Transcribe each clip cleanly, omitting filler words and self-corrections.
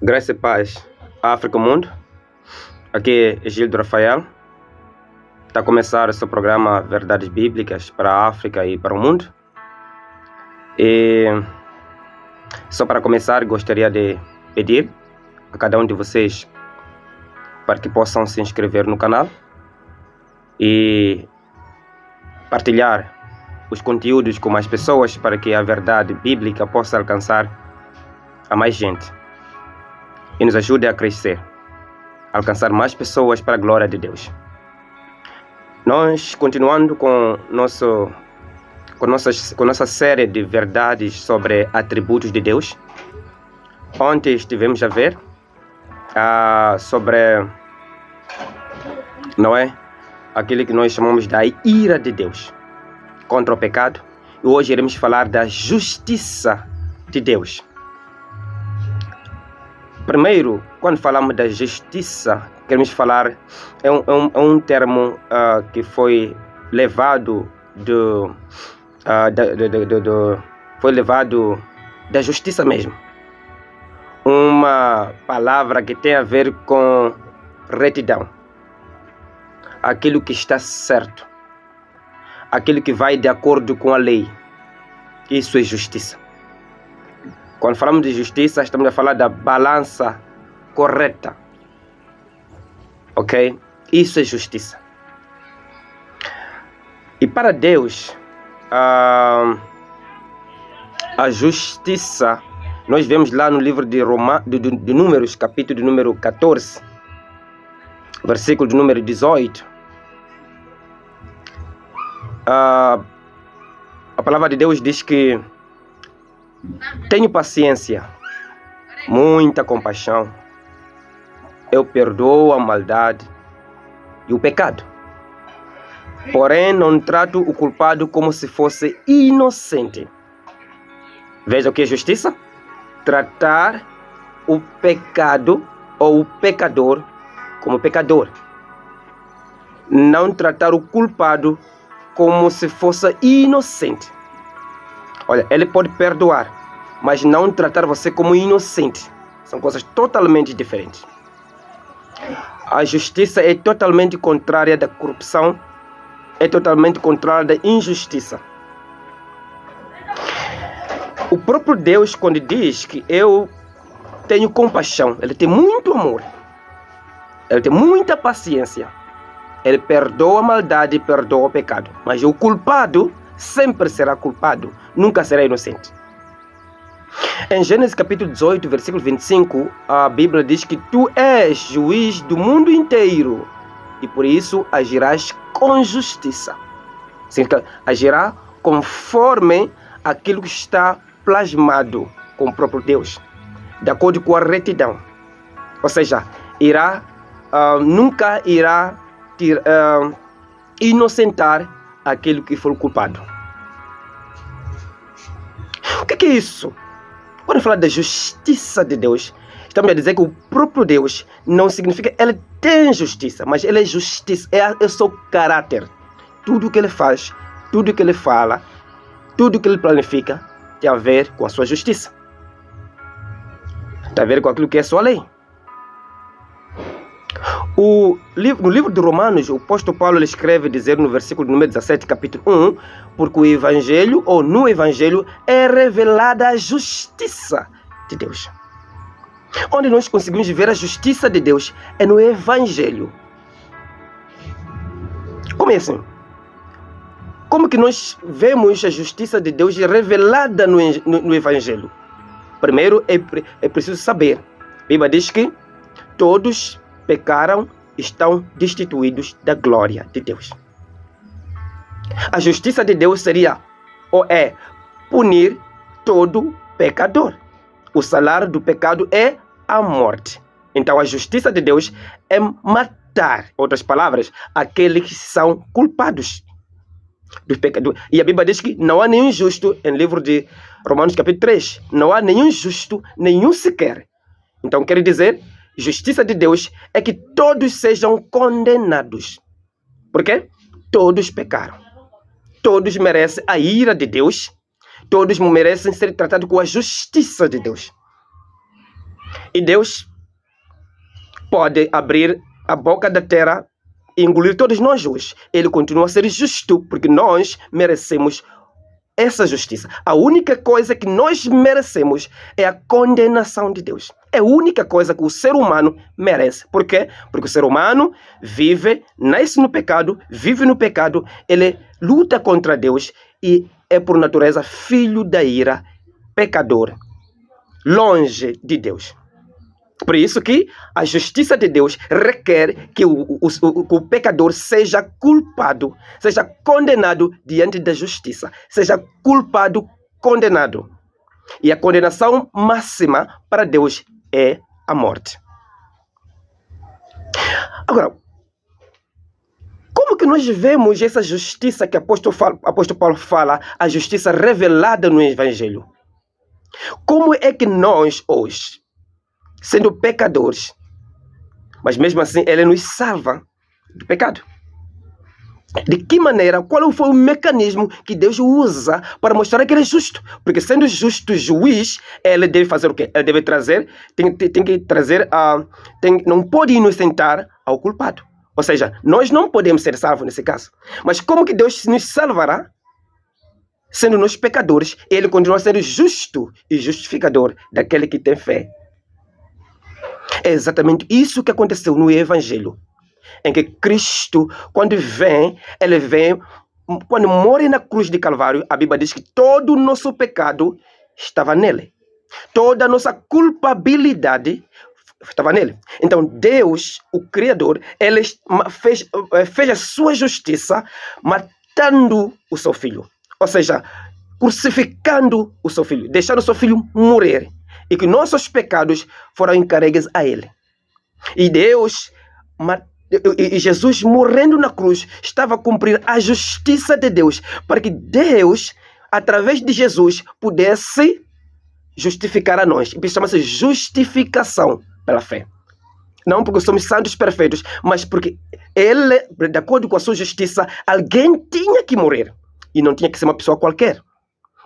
Graça e paz, África Mundo. Aqui é Gildo Rafael. Está a começar o seu programa Verdades Bíblicas para a África e para o mundo. E só para começar, gostaria de pedir a cada um de vocês para que possam se inscrever no canal e partilhar os conteúdos com mais pessoas para que a verdade bíblica possa alcançar a mais gente e nos ajude a crescer, alcançar mais pessoas para a glória de Deus. Nós, continuando com nossa série de verdades sobre atributos de Deus, ontem estivemos a ver sobre, aquilo que nós chamamos da ira de Deus contra o pecado, e hoje iremos falar da justiça de Deus. Primeiro, quando falamos da justiça, queremos falar, é um termo que foi levado foi levado da justiça mesmo. Uma palavra que tem a ver com retidão. Aquilo que está certo. Aquilo que vai de acordo com a lei. Isso é justiça. Quando falamos de justiça, estamos a falar da balança correta. Ok? Isso é justiça. E para Deus, a justiça, nós vemos lá no livro de Números, capítulo de número 14, versículo de número 18. A palavra de Deus diz que tenho paciência, muita compaixão. Eu perdoo a maldade e o pecado. Porém, não trato o culpado como se fosse inocente. Veja o que é justiça? Tratar o pecado ou o pecador como pecador. Não tratar o culpado como se fosse inocente. Olha, ele pode perdoar, mas não tratar você como inocente. São coisas totalmente diferentes. A justiça é totalmente contrária da corrupção, é totalmente contrária da injustiça. O próprio Deus, quando diz que eu tenho compaixão, ele tem muito amor, ele tem muita paciência, ele perdoa a maldade e perdoa o pecado, mas o culpado sempre será culpado, nunca será inocente. Em Gênesis capítulo 18, versículo 25, a Bíblia diz que tu és juiz do mundo inteiro e por isso agirás com justiça. Significa, agirá conforme aquilo que está plasmado com o próprio Deus, de acordo com a retidão. Ou seja, nunca irá inocentar aquele que for culpado. O que é isso? Quando fala da justiça de Deus, estamos a dizer que o próprio Deus não significa que ele tem justiça, mas ele é justiça, é o seu caráter. Tudo que ele faz, tudo que ele fala, tudo que ele planifica tem a ver com a sua justiça. Tem a ver com aquilo que é a sua lei. No livro de Romanos, o apóstolo Paulo ele escreve, dizer no versículo número 17, capítulo 1, porque o Evangelho, ou no Evangelho, é revelada a justiça de Deus. Onde nós conseguimos ver a justiça de Deus é no Evangelho. Como é assim? Como que nós vemos a justiça de Deus revelada no Evangelho? Primeiro, é preciso saber. A Bíblia diz que todos pecaram, estão destituídos da glória de Deus. A justiça de Deus seria, ou é, punir todo pecador. O salário do pecado é a morte. Então a justiça de Deus é matar, outras palavras, aqueles que são culpados dos pecados. E a Bíblia diz que não há nenhum justo, em livro de Romanos capítulo 3, não há nenhum justo, nenhum sequer. Então quer dizer, justiça de Deus é que todos sejam condenados. Por quê? Todos pecaram. Todos merecem a ira de Deus. Todos merecem ser tratados com a justiça de Deus. E Deus pode abrir a boca da terra e engolir todos nós hoje. Ele continua a ser justo, porque nós merecemos essa justiça. A única coisa que nós merecemos é a condenação de Deus. É a única coisa que o ser humano merece. Por quê? Porque o ser humano nasce no pecado, vive no pecado, ele luta contra Deus e é por natureza filho da ira, pecador, longe de Deus. Por isso que a justiça de Deus requer que o pecador seja culpado, seja condenado diante da justiça, seja culpado, condenado. E a condenação máxima para Deus é a morte. Agora, como que nós vemos essa justiça que o apóstolo Paulo fala, a justiça revelada no Evangelho? Como é que nós hoje, sendo pecadores, mas mesmo assim ele nos salva do pecado? De que maneira, qual foi o mecanismo que Deus usa para mostrar que ele é justo? Porque sendo justo juiz, ele deve fazer o quê? Ele deve trazer, tem que trazer, não pode inocentar ao culpado. Ou seja, nós não podemos ser salvos nesse caso. Mas como que Deus nos salvará? Sendo nós pecadores, ele continua sendo justo e justificador daquele que tem fé. É exatamente isso que aconteceu no Evangelho, em que Cristo, quando ele vem, quando morre na cruz de Calvário, a Bíblia diz que todo o nosso pecado estava nele. Toda a nossa culpabilidade estava nele. Então Deus, o Criador, ele fez a sua justiça matando o seu filho. Ou seja, crucificando o seu filho, deixando o seu filho morrer. E que nossos pecados foram entregues a ele. E Jesus morrendo na cruz estava a cumprir a justiça de Deus, para que Deus, através de Jesus, pudesse justificar a nós. Isso chama-se justificação pela fé. Não porque somos santos perfeitos, mas porque ele, de acordo com a sua justiça, alguém tinha que morrer. E não tinha que ser uma pessoa qualquer.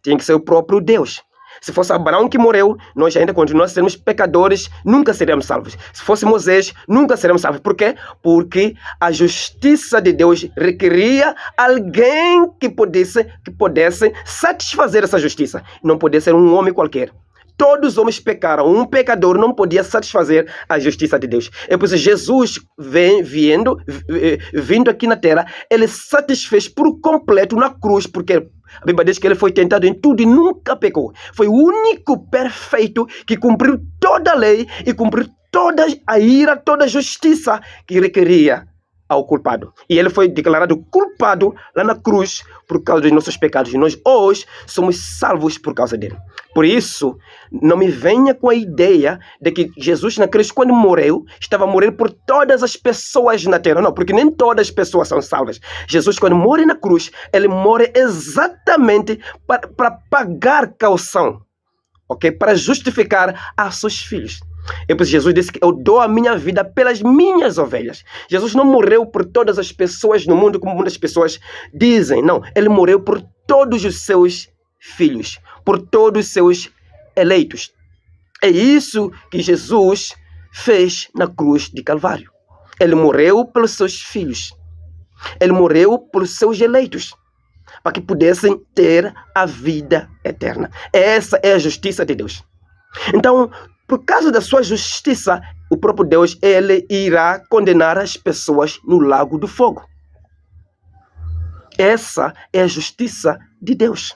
Tinha que ser o próprio Deus. Se fosse Abraão que morreu, nós ainda continuamos a sermos pecadores, nunca seremos salvos. Se fosse Moisés, nunca seremos salvos. Por quê? Porque a justiça de Deus requeria alguém que pudesse satisfazer essa justiça. Não podia ser um homem qualquer. Todos os homens pecaram. Um pecador não podia satisfazer a justiça de Deus. É por isso que Jesus vindo aqui na terra, ele satisfez por completo na cruz, porque a Bíblia diz que ele foi tentado em tudo e nunca pecou. Foi o único perfeito que cumpriu toda a lei e cumpriu toda a ira, toda a justiça que requeria ao culpado. E ele foi declarado culpado lá na cruz por causa dos nossos pecados. E nós hoje somos salvos por causa dele. Por isso, não me venha com a ideia de que Jesus na cruz, quando morreu, estava a morrer por todas as pessoas na terra. Não, porque nem todas as pessoas são salvas. Jesus, quando morre na cruz, ele morre exatamente para pagar caução, ok? Para justificar a seus filhos. E por isso Jesus disse que eu dou a minha vida pelas minhas ovelhas. Jesus não morreu por todas as pessoas no mundo, como muitas pessoas dizem. Não, ele morreu por todos os seus filhos, por todos os seus eleitos. É isso que Jesus fez na cruz de Calvário. Ele morreu pelos seus filhos. Ele morreu pelos seus eleitos, para que pudessem ter a vida eterna. Essa é a justiça de Deus. Então, por causa da sua justiça, o próprio Deus, ele irá condenar as pessoas no lago do fogo. Essa é a justiça de Deus.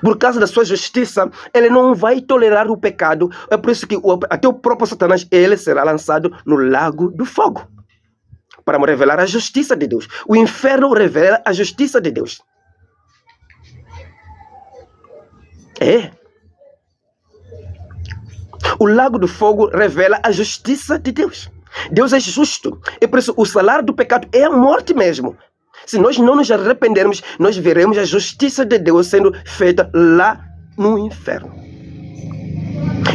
Por causa da sua justiça, ele não vai tolerar o pecado. É por isso que até o próprio Satanás, ele será lançado no lago do fogo, para revelar a justiça de Deus. O inferno revela a justiça de Deus. O lago do fogo revela a justiça de Deus. Deus é justo. E por isso o salário do pecado é a morte mesmo. Se nós não nos arrependermos, nós veremos a justiça de Deus sendo feita lá no inferno.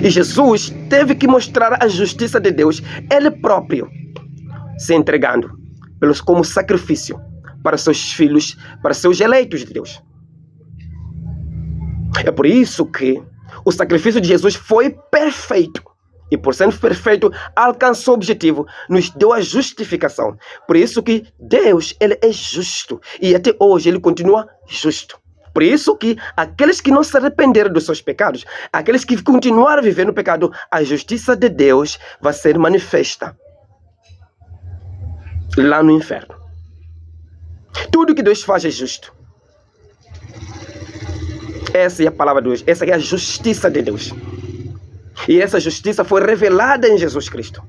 E Jesus teve que mostrar a justiça de Deus, ele próprio, se entregando como sacrifício para seus filhos, para seus eleitos de Deus. É por isso que o sacrifício de Jesus foi perfeito. E por sendo perfeito, alcançou o objetivo, nos deu a justificação. Por isso que Deus, ele é justo. E até hoje ele continua justo. Por isso que aqueles que não se arrependeram dos seus pecados, aqueles que continuaram a viver no pecado, a justiça de Deus vai ser manifesta lá no inferno. Tudo que Deus faz é justo. Essa é a palavra de Deus. Essa é a justiça de Deus. E essa justiça foi revelada em Jesus Cristo.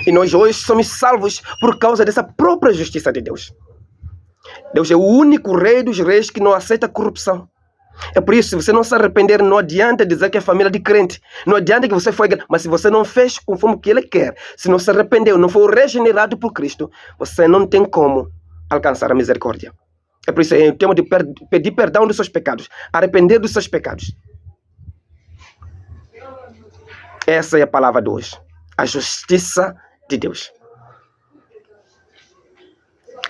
E nós hoje somos salvos por causa dessa própria justiça de Deus. Deus é o único rei dos reis que não aceita corrupção. É por isso, se você não se arrepender, não adianta dizer que é família de crente. Não adianta que você foi... Mas se você não fez conforme o que ele quer, se não se arrependeu, não foi regenerado por Cristo, você não tem como alcançar a misericórdia. É por isso que é o tempo de pedir perdão dos seus pecados. Arrepender dos seus pecados. Essa é a palavra de hoje. A justiça de Deus.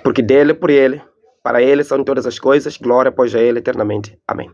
Porque dele, por ele, para ele são todas as coisas. Glória, pois a ele eternamente. Amém.